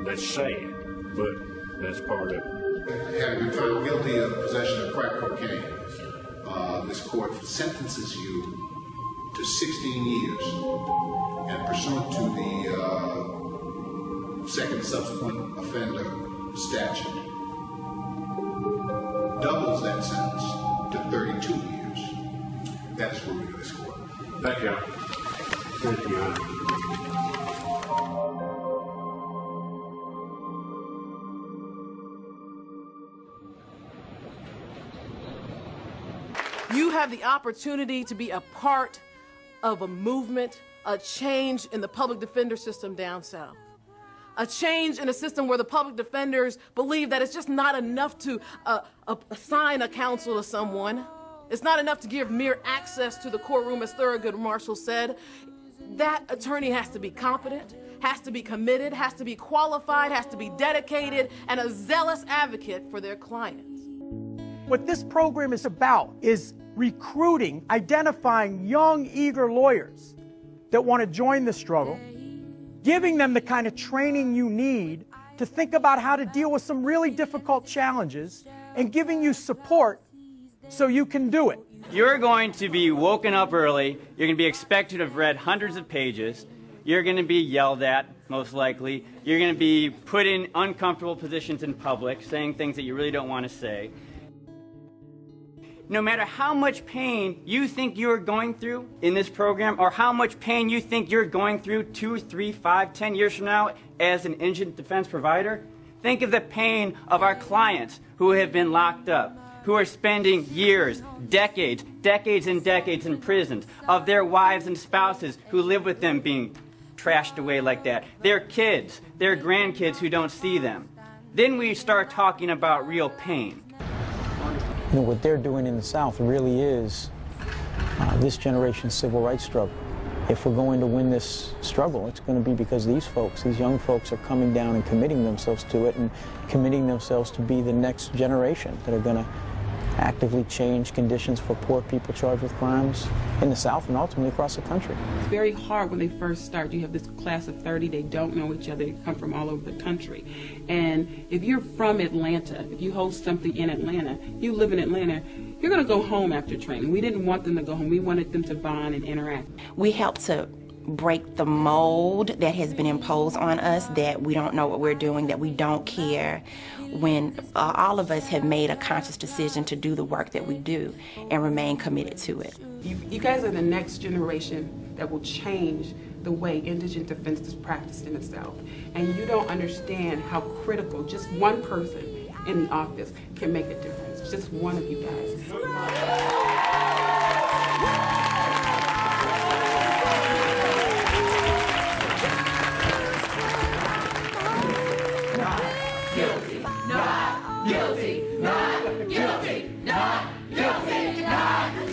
that's sad, but that's part of it. Having been found guilty of possession of crack cocaine, this court sentences you to 16 years, and pursuant to the second subsequent offender statute, doubles that sentence to 32 years. That is the ruling of this court. Thank you. Thank you. You have the opportunity to be a part of a movement, a change in the public defender system down south. A change in a system where the public defenders believe that it's just not enough to assign a counsel to someone. It's not enough to give mere access to the courtroom, as Thurgood Marshall said. That attorney has to be competent, has to be committed, has to be qualified, has to be dedicated, and a zealous advocate for their clients. What this program is about is recruiting, identifying young, eager lawyers that want to join the struggle, giving them the kind of training you need to think about how to deal with some really difficult challenges, and giving you support so you can do it. You're going to be woken up early. You're going to be expected to have read hundreds of pages. You're going to be yelled at, most likely. You're going to be put in uncomfortable positions in public, saying things that you really don't want to say. No matter how much pain you think you're going through in this program, or how much pain you think you're going through 2, 3, 5, 10 years from now as an indigent defense provider, think of the pain of our clients who have been locked up, who are spending years, decades and decades in prisons, of their wives and spouses who live with them being trashed away like that, their kids, their grandkids who don't see them. Then we start talking about real pain. You know, what they're doing in the South really is this generation's civil rights struggle. If we're going to win this struggle, it's going to be because these folks, these young folks, are coming down and committing themselves to it, and committing themselves to be the next generation that are going to actively change conditions for poor people charged with crimes in the South and ultimately across the country. It's very hard when they first start. You have this class of 30, they don't know each other, they come from all over the country. And if you're from Atlanta, if you host something in Atlanta, you live in Atlanta, you're going to go home after training. We didn't want them to go home. We wanted them to bond and interact. We help to break the mold that has been imposed on us, that we don't know what we're doing, that we don't care, when all of us have made a conscious decision to do the work that we do and remain committed to it. You guys are the next generation that will change the way indigent defense is practiced in the South. And you don't understand how critical just one person in the office can make a difference. Just one of you guys. Guilty, not guilty, not guilty, not guilty, not